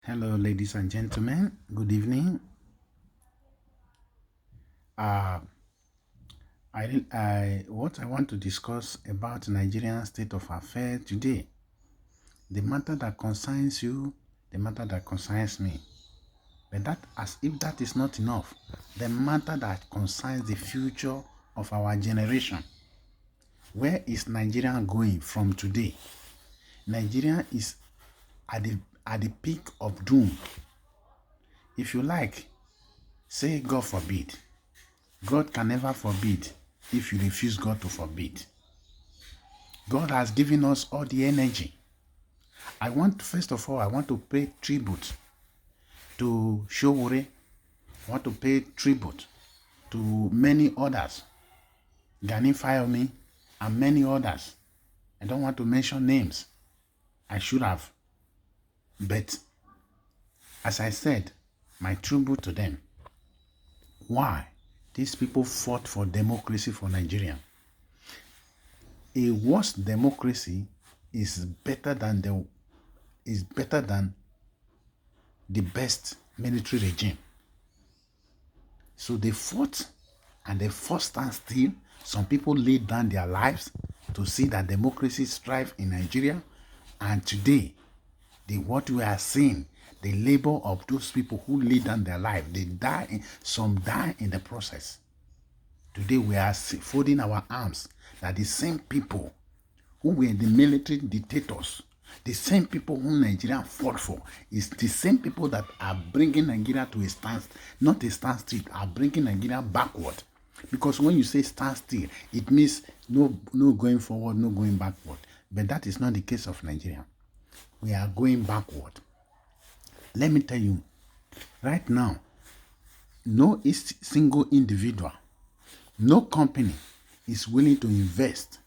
Hello, ladies and gentlemen. Good evening. Uh, what I want to discuss about Nigerian state of affairs today, the matter that concerns you, the matter that concerns me. But that, as if that is not enough, the matter that concerns the future of our generation. Where is Nigeria going from today? Nigeria is at the peak of doom. If you like, say God forbid. God can never forbid if you refuse God to forbid. God has given us all the energy. First of all, I want to pay tribute to Showore. I want to pay tribute to many others. Gani Fayomi and many others. I don't want to mention names. I should have. But as I said, my tribute to them. Why? These people fought for democracy for Nigeria. A worse democracy is better than the best military regime. So they fought and they fought stand still. Some people laid down their lives to see that democracy strive in Nigeria. And today, what we are seeing, the labor of those people who laid down their life, some die in the process. Today we are folding our arms that the same people who were the military dictators, the same people whom Nigeria fought for, is the same people that are bringing Nigeria to a standstill, not a standstill, are bringing Nigeria backward. Because when you say standstill, it means no going forward, no going backward. But that is not the case of Nigeria. We are going backward. Let me tell you, right now, no single individual, no company is willing to invest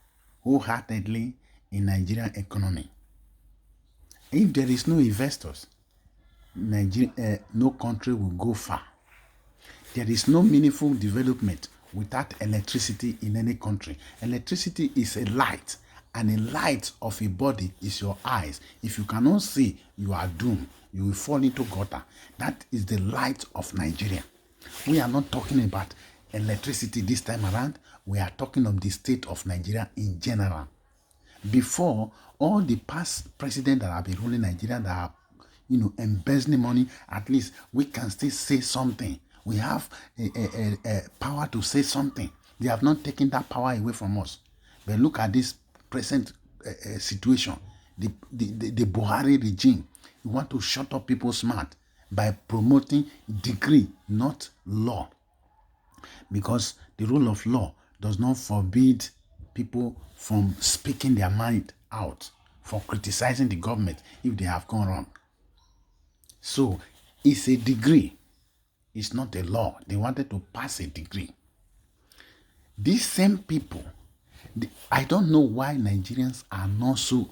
wholeheartedly in Nigerian economy. If there is no investors, no country will go far. There is no meaningful development without electricity in any country. Electricity is a light, and a light of a body is your eyes. If you cannot see, you are doomed. You will fall into gutter. That is the light of Nigeria. We are not talking about electricity this time around. We are talking of the state of Nigeria in general. Before, all the past presidents that have been ruling Nigeria that are, embezzling money, at least we can still say something. We have a power to say something. They have not taken that power away from us. But look at this present situation. The Buhari regime, you want to shut up people's mouth by promoting decree, not law. Because the rule of law does not forbid people from speaking their mind out, for criticizing the government if they have gone wrong. So it's a decree. It's not a law. They wanted to pass a decree. These same people, I don't know why Nigerians are not so,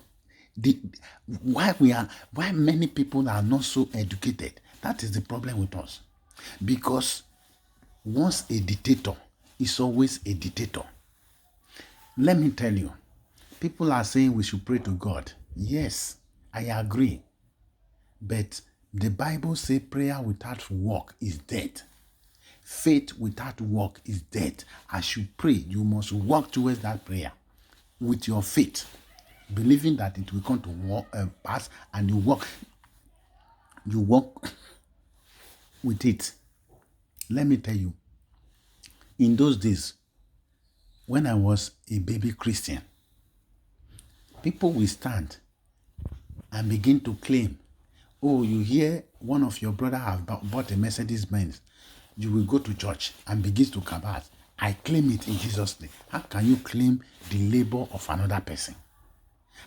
why many people are not so educated. That is the problem with us. Because once a dictator is always a dictator. Let me tell you, people are saying we should pray to God. Yes, I agree. But the Bible says prayer without work is dead. Faith without work is dead. As you pray, you must work towards that prayer with your faith, believing that it will come to pass, and you work with it. Let me tell you, in those days, when I was a baby Christian, people will stand and begin to claim, oh, you hear one of your brother have bought a Mercedes Benz, you will go to church and begin to kabat. I claim it in Jesus' name. How can you claim the labor of another person?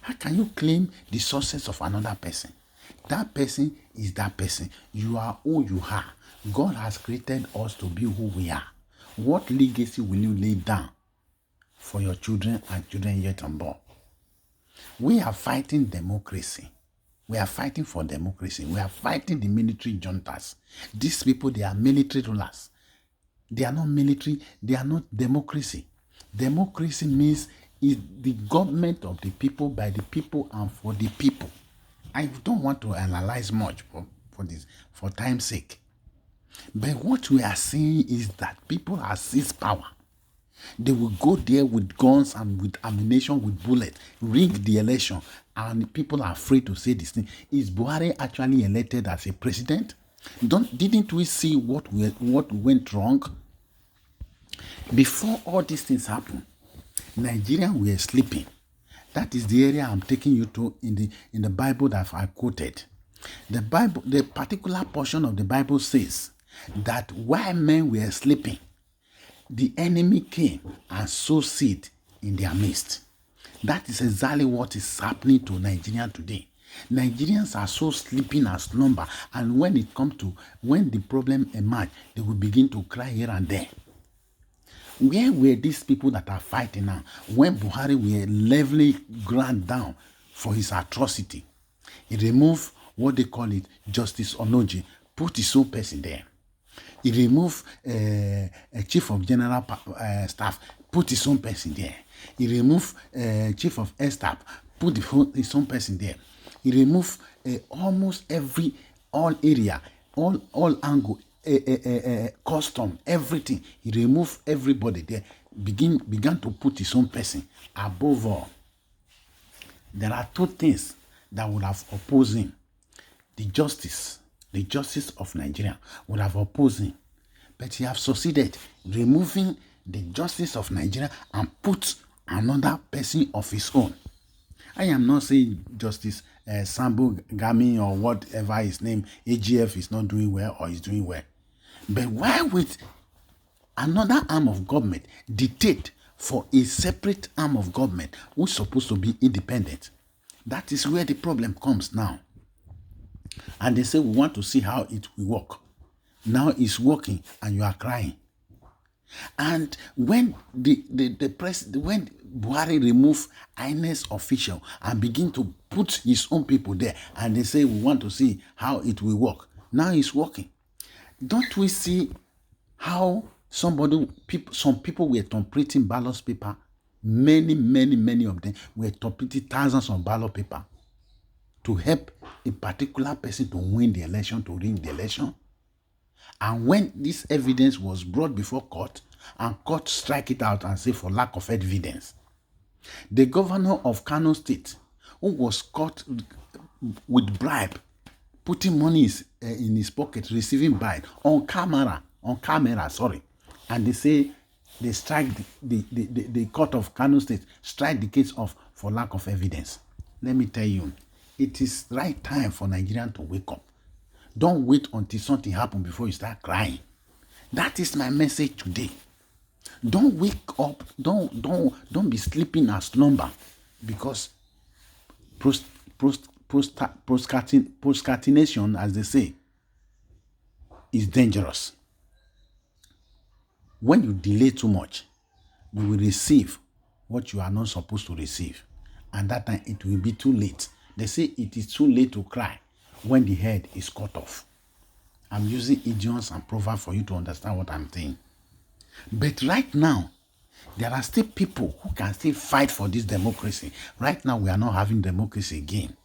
How can you claim the success of another person? That person is that person. You are who you are. God has created us to be who we are. What legacy will you lay down for your children and children yet unborn? We are fighting democracy. We are fighting for democracy. We are fighting the military juntas. These people, they are military rulers. They are not military. They are not democracy. Democracy means is the government of the people, by the people, and for the people. I don't want to analyze much for time's sake. But what we are seeing is that people are seized power. They will go there with guns and with ammunition, with bullets, rig the election, and people are afraid to say this thing. Is Buhari actually elected as a president? Didn't we see what went wrong? Before all these things happen, Nigerians were sleeping. That is the area I'm taking you to in the Bible that I quoted. The particular portion of the Bible says that while men were sleeping, the enemy came and sowed seed in their midst. That is exactly what is happening to Nigerians today. Nigerians are so sleeping and slumber, and when the problem emerge, they will begin to cry here and there. Where were these people that are fighting now when Buhari were leveling ground down for his atrocity? He removed what they call it Justice Onoji, put his own person there. He removed a chief of general staff, put his own person there. He removed chief of air staff, put his own person there. He removed almost all area, all angle, custom, everything. He removed everybody there, began to put his own person. Above all, there are two things that would have opposed him. The justice of Nigeria would have opposed him. But he have succeeded removing the justice of Nigeria and put another person of his own. I am not saying Justice Sambo Gami or whatever his name, AGF, is not doing well or is doing well. But why would another arm of government dictate for a separate arm of government which is supposed to be independent? That is where the problem comes now. And they say, we want to see how it will work. Now it's working and you are crying. And when when Buhari remove INES official and begin to put his own people there, and they say, we want to see how it will work. Now it's working. Don't we see how some people were completing ballot paper? Many of them were completing thousands of ballot paper to help a particular person to win the election, to win the election. And when this evidence was brought before court, and court strike it out and say for lack of evidence, the governor of Kano State, who was caught with bribe, putting money in his pocket, receiving bribe on camera, and they say they strike the court of Kano State strike the case off for lack of evidence. Let me tell you, it is right time for Nigerians to wake up. Don't wait until something happens before you start crying. That is my message today. Don't wake up. Don't be sleeping and slumber, because procrastination, as they say, is dangerous. When you delay too much, you will receive what you are not supposed to receive, and that time it will be too late. They say it is too late to cry when the head is cut off. I'm using idioms and proverbs for you to understand what I'm saying. But right now, there are still people who can still fight for this democracy. Right now, we are not having democracy again.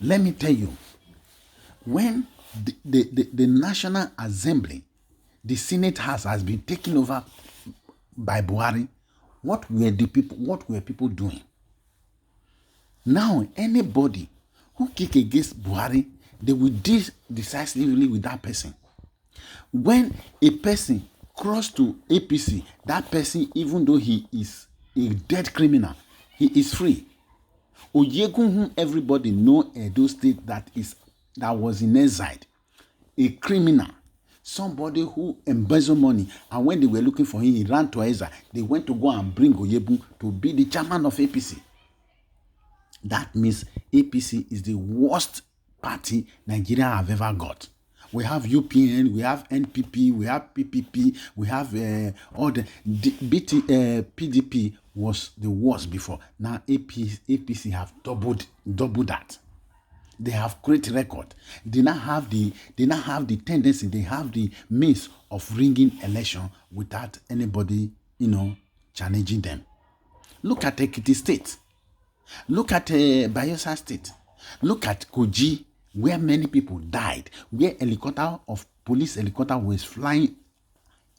Let me tell you, when the National Assembly, the Senate House has been taken over by Buhari, what were people doing? Now, anybody who kick against Buhari, they will deal decisively with that person. When a person cross to APC, that person, even though he is a dead criminal, he is free. Oyegun, whom everybody know Edo State that was in exile, a criminal, somebody who embezzled money, and when they were looking for him, he ran to exile. They went to go and bring Oyegun to be the chairman of APC. That means APC is the worst party Nigeria have ever got. We have UPN, we have NPP, we have PPP, we have all the PDP was the worst before. Now APC have doubled that. They have great record. They now have the tendency, they have the means of ringing election without anybody, challenging them. Look at Ekiti State. Look at Bayelsa State. Look at Kogi where many people died, where police helicopter was flying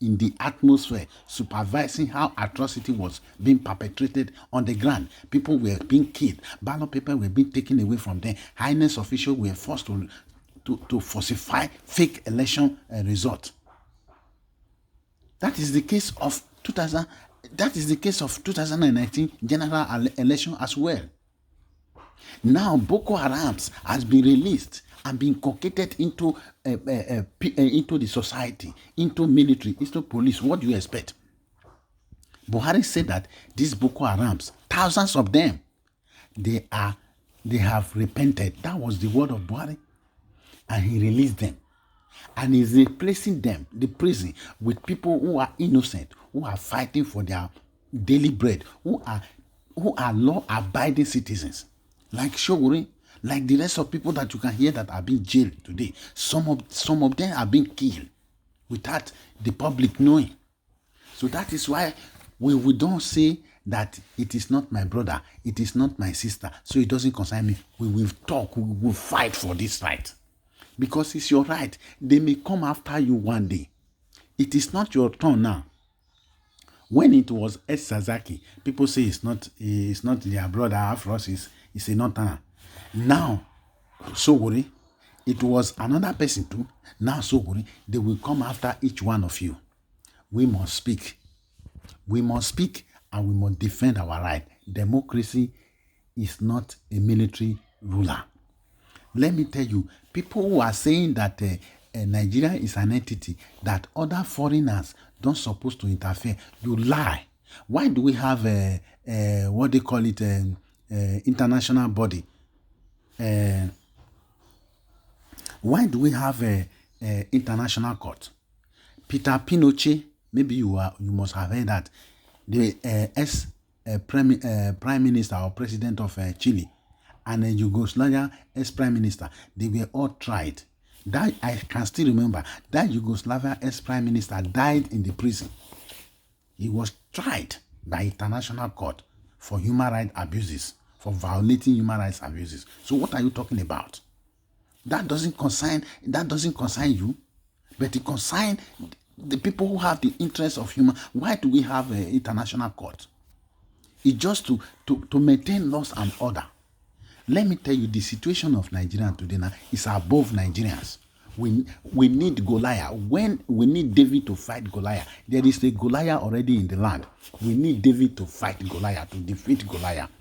in the atmosphere, supervising how atrocity was being perpetrated on the ground. People were being killed. Ballot papers were being taken away from them. Highness officials were forced to falsify fake election results. That is the case of 2019 general election as well. Now Boko Haram has been released and been inculcated into the society, into military, into police. What do you expect? Buhari said that these Boko Harams, thousands of them, they have repented. That was the word of Buhari, and he released them, and he's replacing them, the prison, with people who are innocent, who are fighting for their daily bread, who are law-abiding citizens, like Shoguri, like the rest of people that you can hear that are being jailed today. Some of them are being killed without the public knowing. So that is why we don't say that it is not my brother, it is not my sister, so it doesn't concern me. We will talk, we will fight for this right. Because it's your right. They may come after you one day. It is not your turn now. When it was Ed Sazaki, people say it's not their brother. After us, it's a northerner. Now, Soguri, it was another person too. Now, Soguri, they will come after each one of you. We must speak. We must speak, and we must defend our right. Democracy is not a military ruler. Let me tell you, people who are saying that Nigeria is an entity, that other foreigners don't supposed to interfere, you lie. Why do we have what they call it, international body? Why do we have a international court? Peter Pinochet, maybe you must have heard that, the prime minister or president of Chile, and the Yugoslavia ex-prime minister, they were all tried. That I can still remember. That Yugoslavia ex-prime minister died in the prison. He was tried by international court for human rights abuses, for violating human rights abuses. So what are you talking about? That doesn't concern you, but it concerns the people who have the interest of human. Why do we have an international court? It's just to maintain laws and order. Let me tell you, the situation of Nigeria today now is above Nigerians. We need Goliath. When we need David to fight Goliath, there is a Goliath already in the land. We need David to fight Goliath, to defeat Goliath.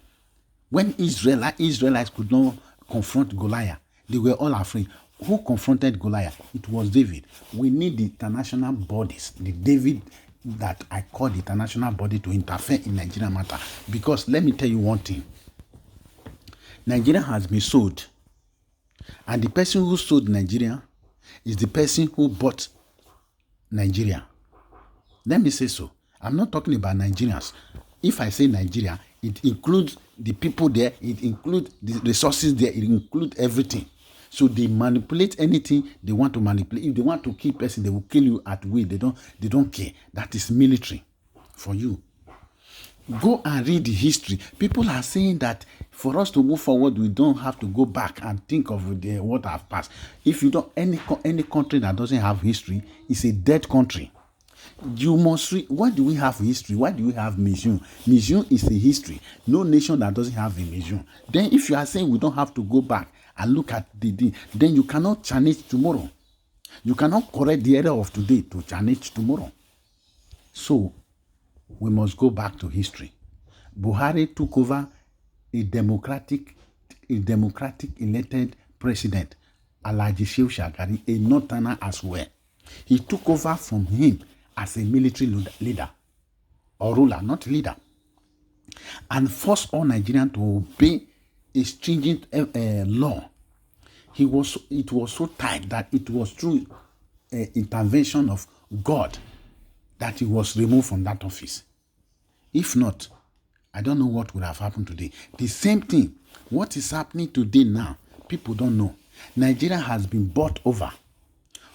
When Israelites could not confront Goliath, they were all afraid. Who confronted Goliath? It was David. We need the international bodies, the David that I call the international body, to interfere in Nigeria matter. Because let me tell you one thing. Nigeria has been sold, and the person who sold Nigeria is the person who bought Nigeria. Let me say so. I'm not talking about Nigerians. If I say Nigeria, it includes the people there, it includes the resources there, it includes everything. So they manipulate anything they want to manipulate. If they want to kill person, they will kill you at will. They don't care. That is military for you. Go and read the history. People are saying that for us to move forward, we don't have to go back and think of what have passed. If you don't, any country that doesn't have history is a dead country. You must read. Why do we have history? Why do we have museum? Museum is a history. No nation that doesn't have a museum. Then if you are saying we don't have to go back and look at then you cannot challenge tomorrow. You cannot correct the error of today to challenge tomorrow. So we must go back to history. Buhari took over a democratic elected president, Alhaji Shehu Shagari, a northerner as well. He took over from him as a military leader or ruler, not leader, and forced all Nigerians to obey a stringent law. It was so tight that it was through intervention of God that he was removed from that office. If not, I don't know what would have happened today. The same thing, what is happening today now, people don't know. Nigeria has been bought over.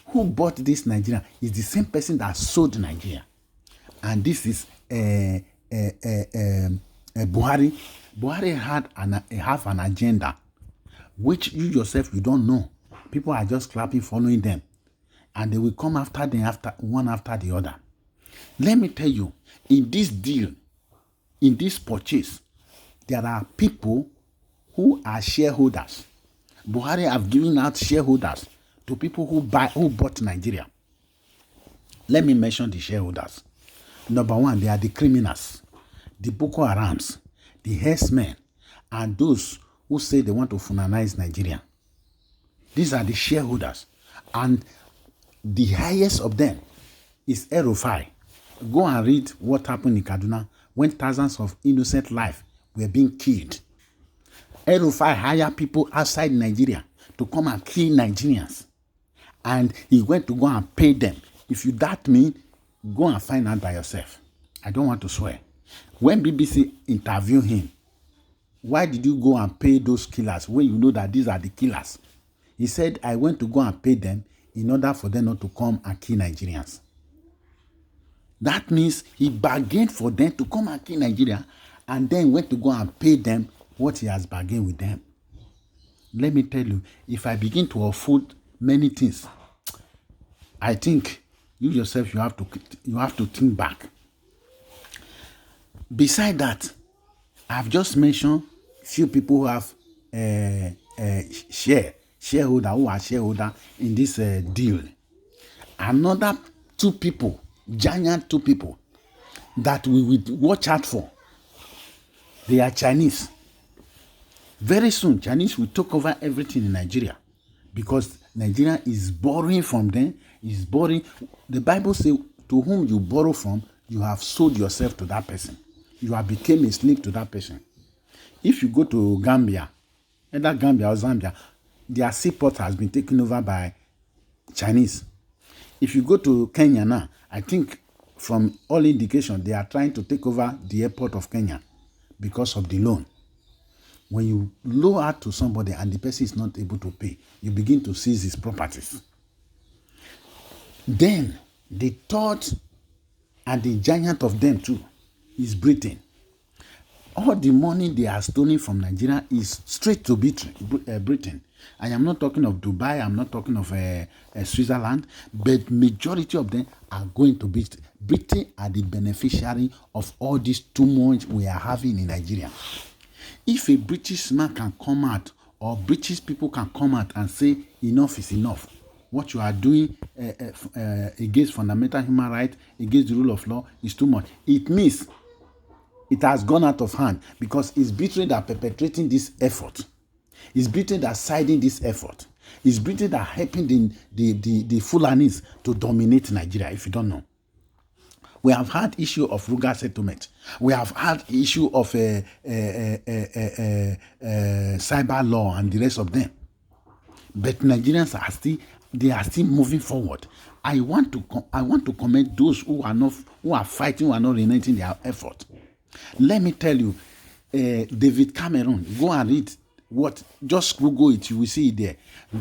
Who bought this Nigeria is the same person that sold Nigeria. And this is Buhari. Buhari have an agenda. which you yourself, you don't know. People are just clapping, following them. And they will come after them, one after the other. Let me tell you, in this deal, in this purchase, there are people who are shareholders. Buhari have given out shareholders to people who bought Nigeria. Let me mention the shareholders. Number one, they are the criminals, the Boko Harams, the herdsmen, and those who say they want to funanize Nigeria. These are the shareholders. And the highest of them is El-Rufai. Go and read what happened in Kaduna when thousands of innocent lives were being killed. El-Rufai hired people outside Nigeria to come and kill Nigerians. And he went to go and pay them. If you doubt me, go and find out by yourself. I don't want to swear. When BBC interviewed him, why did you go and pay those killers when you know that these are the killers? He said, I went to go and pay them in order for them not to come and kill Nigerians. That means he bargained for them to come and kill Nigeria and then went to go and pay them what he has bargained with them. Let me tell you, if I begin to unfold many things, I think you yourself, you have to think back. Beside that, I've just mentioned few people who have shareholder who are shareholder in this deal. Another giant two people that we will watch out for. They are Chinese. Very soon, Chinese will take over everything in Nigeria because Nigeria is borrowing from them. Is borrowing. The Bible says, to whom you borrow from, you have sold yourself to that person. You have become a slave to that person. If you go to Gambia, either Gambia or Zambia, their seaport has been taken over by Chinese. If you go to Kenya now, I think from all indication, they are trying to take over the airport of Kenya because of the loan. When you loan out to somebody and the person is not able to pay, you begin to seize his properties. Then, the third and the giant of them too is Britain. All the money they are stealing from Nigeria is straight to Britain. I am not talking of Dubai, I'm not talking of Switzerland, but majority of them are going to Britain. Britain are the beneficiary of all this too much we are having in Nigeria. If a British man can come out, or British people can come out and say enough is enough, what you are doing against fundamental human rights, against the rule of law is too much, it means it has gone out of hand because it's Britain that are perpetrating this effort. It's Britain that are siding this effort. It's Britain that are helping the Fulanis to dominate Nigeria, if you don't know. We have had issue of Ruga settlement. We have had issue of cyber law and the rest of them. But Nigerians are still moving forward. I want to commend those who are fighting, who are not relenting their effort. Let me tell you, David Cameron, go and read just Google it, you will see it there.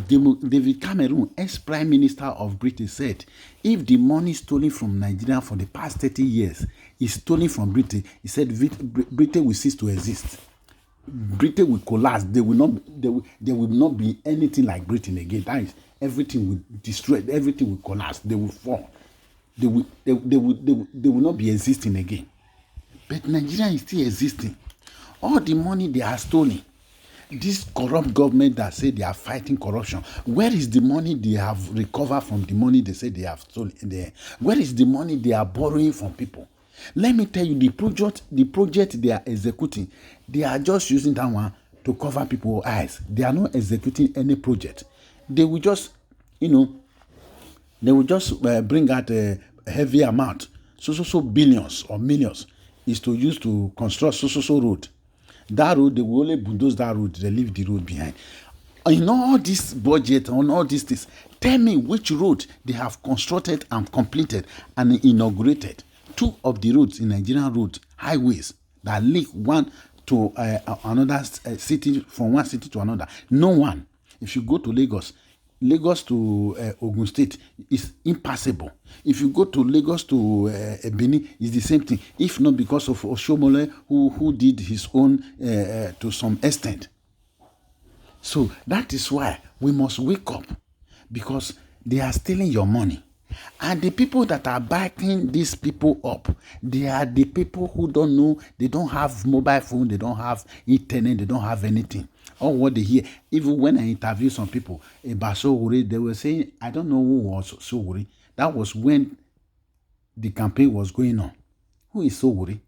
David Cameron, ex-Prime Minister of Britain, said, if the money stolen from Nigeria for the past 30 years is stolen from Britain, he said Britain will cease to exist. Britain will collapse. There will not be anything like Britain again. That is, everything will destroy, everything will collapse, they will fall. They will not be existing again. But Nigeria is still existing. All the money they are stealing, this corrupt government that say they are fighting corruption, where is the money they have recovered from the money they say they have stolen there? Where is the money they are borrowing from people? Let me tell you, the project they are executing, they are just using that one to cover people's eyes. They are not executing any project. They will just, bring out a heavy amount, so billions or millions is to use to construct so road. That road, they will only bulldoze that road, they leave the road behind. In all this budget, on all these things, tell me which road they have constructed and completed and inaugurated. 2 of the roads in Nigerian roads, highways, that link one to another city, from one city to another. No one. If you go to Lagos to Ogun State is impassable. If you go to Lagos to Benin, it's the same thing. If not because of Oshomole, who did his own to some extent. So that is why we must wake up, because they are stealing your money. And the people that are backing these people up, they are the people who don't know, they don't have mobile phone, they don't have internet, they don't have anything. All what they hear, even when I interview some people about Sowore, they were saying, I don't know who was Sowore. That was when the campaign was going on. Who is Sowore?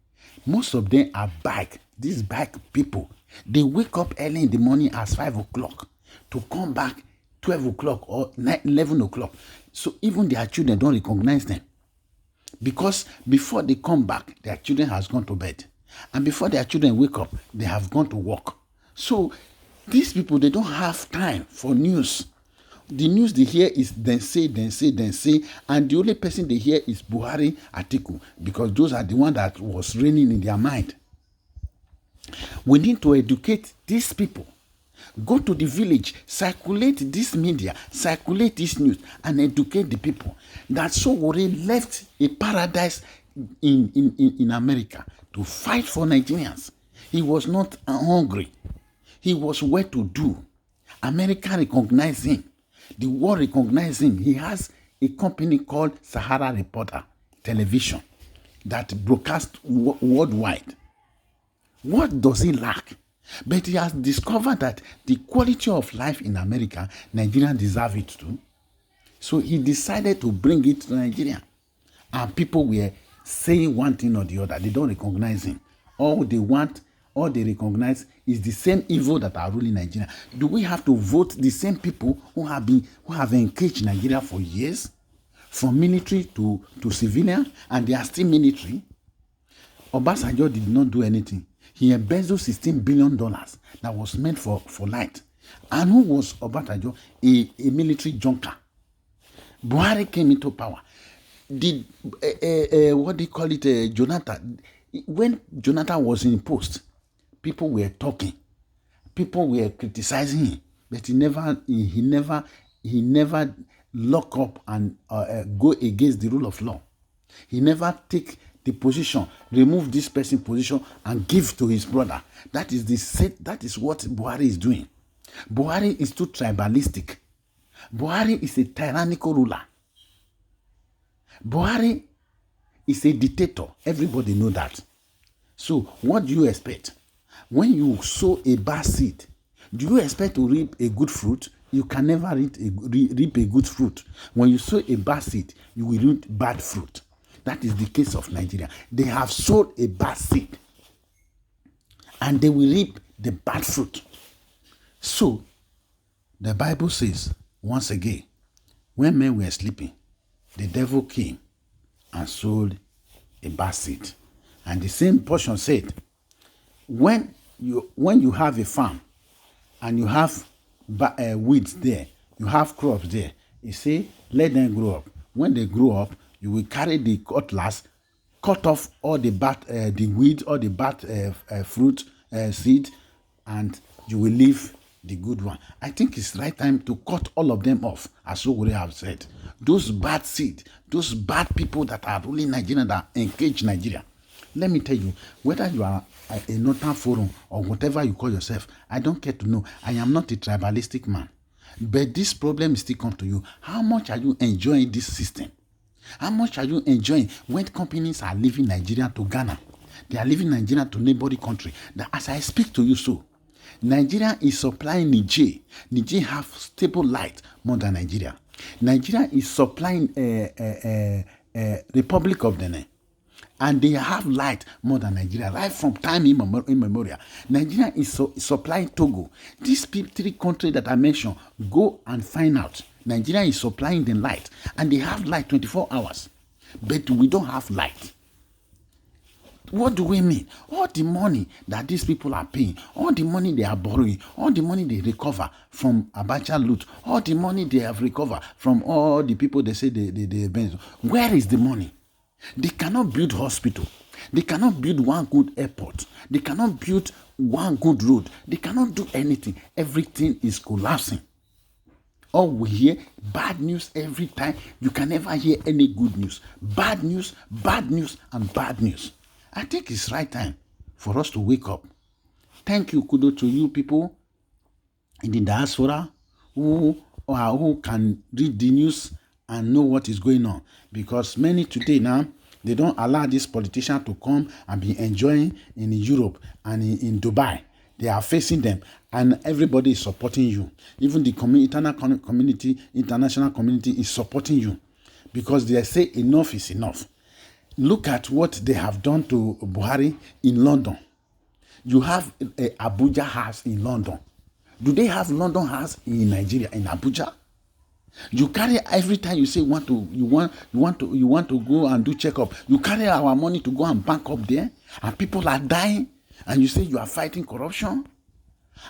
Most of them are back. These back people, they wake up early in the morning as 5 o'clock to come back 12 o'clock or 11 o'clock. So even their children don't recognize them. Because before they come back, their children has gone to bed. And before their children wake up, they have gone to work. So these people, they don't have time for news. The news they hear is then say, and the only person they hear is Buhari, Atiku, because those are the one that was reigning in their mind. We need to educate these people. Go to the village, circulate this media, circulate this news, and educate the people that Sowore left a paradise in America to fight for Nigerians. He was not hungry. He was well to do. America recognized him. The world recognized him. He has a company called Sahara Reporter Television that broadcasts worldwide. What does he lack? But he has discovered that the quality of life in America, Nigerians deserve it too. So he decided to bring it to Nigeria. And people were saying one thing or the other. They don't recognize him. All they recognize is the same evil that are ruling Nigeria. Do we have to vote the same people who have engaged Nigeria for years, from military to civilian, and they are still military? Obasanjo did not do anything. He embezzled $16 billion that was meant for light. And who was Obasanjo? A military junker. Buhari came into power. What do you call it, Jonathan? When Jonathan was in post, people were talking. People were criticizing him. But he never lock up and go against the rule of law. He never take the position, remove this person's position and give to his brother. That is what Buhari is doing. Buhari is too tribalistic. Buhari is a tyrannical ruler. Buhari is a dictator. Everybody know that. So what do you expect? When you sow a bad seed, do you expect to reap a good fruit? You can never reap a good fruit. When you sow a bad seed, you will reap bad fruit. That is the case of Nigeria. They have sowed a bad seed and they will reap the bad fruit. So, the Bible says, once again, when men were sleeping, the devil came and sowed a bad seed. And the same portion said, when you have a farm and you have weeds there, you have crops there, you say, let them grow up. When they grow up, you will carry the cutlass, cut off all the bad, the weeds, all the bad fruit, seed, and you will leave the good one. I think it's right time to cut all of them off, as Sowore have said. Those bad seed, those bad people that are ruling Nigeria, that engage Nigeria. Let me tell you, whether you are a Northern Forum or whatever you call yourself, I don't care to know. I am not a tribalistic man. But this problem still come to you. How much are you enjoying this system? How much are you enjoying when companies are leaving Nigeria to Ghana? They are leaving Nigeria to neighboring country. That as I speak to you so, Nigeria is supplying Niger. Niger have stable light more than Nigeria. Nigeria is supplying Republic of Benin. And they have light more than Nigeria, right from time immemorial. Nigeria is supplying Togo. These 3 countries that I mentioned, go and find out. Nigeria is supplying them light, and they have light 24 hours. But we don't have light. What do we mean? All the money that these people are paying, all the money they are borrowing, all the money they recover from Abacha loot, all the money they have recovered from all the people they say they where is the money? They cannot build hospital. They cannot build one good airport. They cannot build one good road. They cannot do anything. Everything is collapsing. All we hear, bad news every time. You can never hear any good news. Bad news, and bad news. I think it's right time for us to wake up. Thank you, kudos to you people. in the diaspora who can read the news and know what is going on. Because many today now, they don't allow these politicians to come and be enjoying in Europe and in Dubai. They are facing them, and everybody is supporting you. Even the international community is supporting you, because they say enough is enough. Look at what they have done to Buhari in London. You have a Abuja house in London. Do they have London house in Nigeria, in Abuja? You carry every time you say you want to go and do checkup. You carry our money to go and bank up there, and people are dying, and you say you are fighting corruption.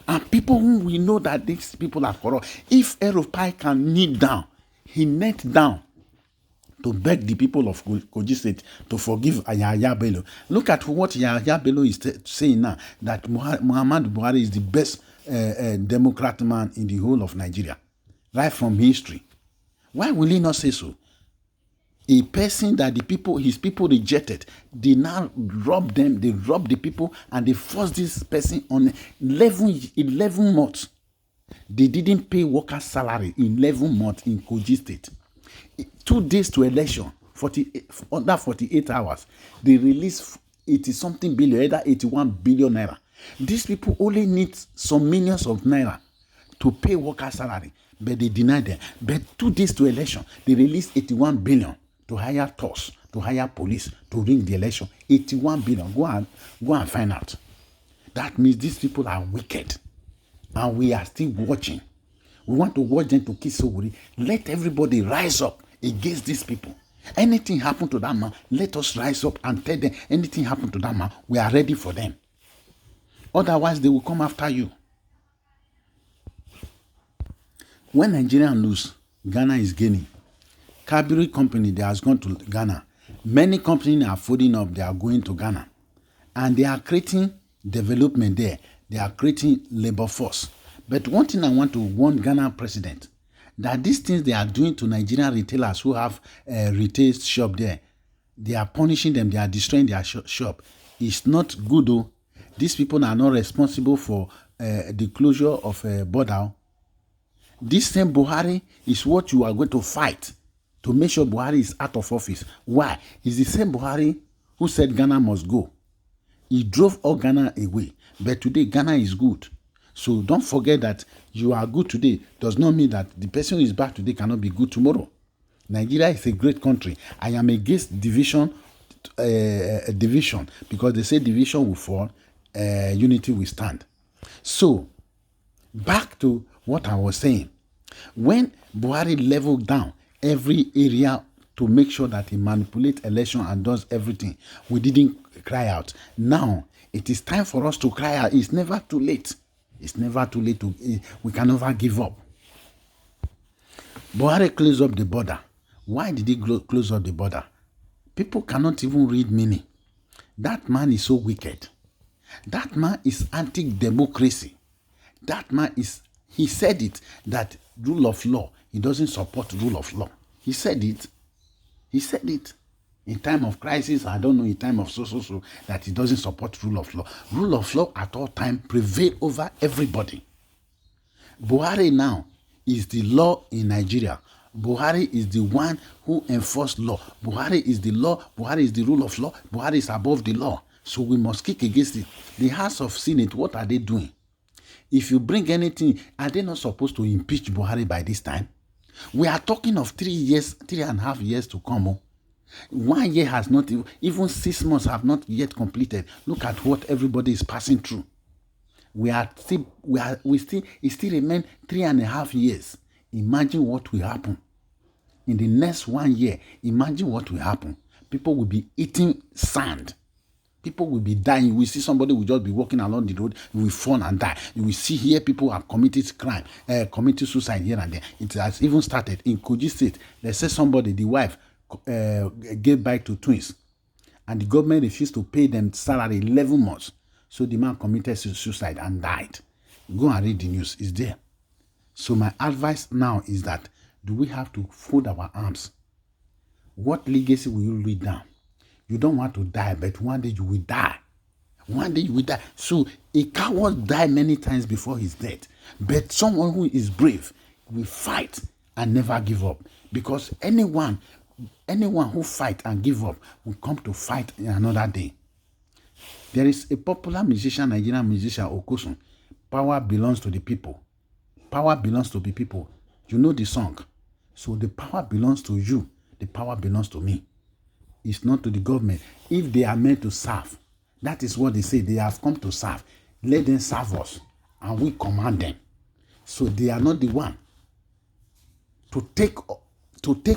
And people whom we know that these people are corrupt. If Erufai can kneel down, he knelt down to beg the people of Kogi State to forgive Yahya Bello. Look at what Yahya Bello is saying now, that Muhammad Buhari is the best Democrat man in the whole of Nigeria, right from history. Why will he not say so? A person that his people rejected, they now rob them, they rob the people, and they force this person on 11 months. They didn't pay workers' salary in 11 months in Kogi State. 2 days to election, under 48 hours, they released 80-something billion, either 81 billion naira. These people only need some millions of naira to pay workers' salary, but they denied them. But 2 days to election, they released 81 billion to hire TOS, to hire police, to ring the election. 81 billion. Go and find out. That means these people are wicked, and we are still watching. We want to watch them to kiss Sowore. Let everybody rise up against these people. Anything happen to that man, let us rise up and tell them, anything happen to that man, we are ready for them. Otherwise, they will come after you. When Nigeria lose, Ghana is gaining. Kabiri company, they has gone to Ghana. Many companies are folding up, they are going to Ghana. And they are creating development there. They are creating labor force. But one thing I want to warn Ghana president, that these things they are doing to Nigerian retailers who have a retail shop there, they are punishing them, they are destroying their shop. It's not good though. These people are not responsible for the closure of border. This same Buhari is what you are going to fight to make sure Buhari is out of office. Why? It's the same Buhari who said Ghana must go. He drove all Ghana away. But today, Ghana is good. So don't forget that you are good today does not mean that the person who is bad today cannot be good tomorrow. Nigeria is a great country. I am against division because they say division will fall, unity will stand. So back to what I was saying. When Buhari leveled down every area to make sure that he manipulates election and does everything, we didn't cry out. Now it is time for us to cry out. It's never too late. It's never too late we can never give up. Buhari closed up the border. Why did he close up the border? People cannot even read meaning. That man is so wicked. That man is anti-democracy. That man he said it, that rule of law, he doesn't support rule of law. He said it. He said it. In time of crisis, I don't know, in time of so, that he doesn't support rule of law. Rule of law at all time prevail over everybody. Buhari now is the law in Nigeria. Buhari is the one who enforced law. Buhari is the law. Buhari is the rule of law. Buhari is above the law. So we must kick against it. The House of Senate, what are they doing? If you bring anything, are they not supposed to impeach Buhari by this time? We are talking of 3.5 years to come. 1 year has not, even 6 months have not yet completed. Look at what everybody is passing through. It still remains 3.5 years. Imagine what will happen. In the next 1 year, imagine what will happen. People will be eating sand. People will be dying. You will see somebody will just be walking along the road, you will fall and die. You will see here people have committed crime, committed suicide here and there. It has even started in Kogi State. They say somebody, the wife, gave birth to twins, and the government refused to pay them salary 11 months. So the man committed suicide and died. Go and read the news. It's there. So my advice now is that, do we have to fold our arms? What legacy will you read down? You don't want to die, but one day you will die. One day you will die. So a coward die many times before his death. But someone who is brave will fight and never give up. Because anyone who fight and give up will come to fight in another day. There is a popular musician, Nigerian musician, Okosun. Power belongs to the people. Power belongs to the people. You know the song. So the power belongs to you. The power belongs to me. It's not to the government. If they are meant to serve, that is what they say. They have come to serve. Let them serve us, and we command them. So they are not the one to take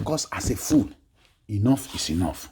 us as a fool. Enough is enough.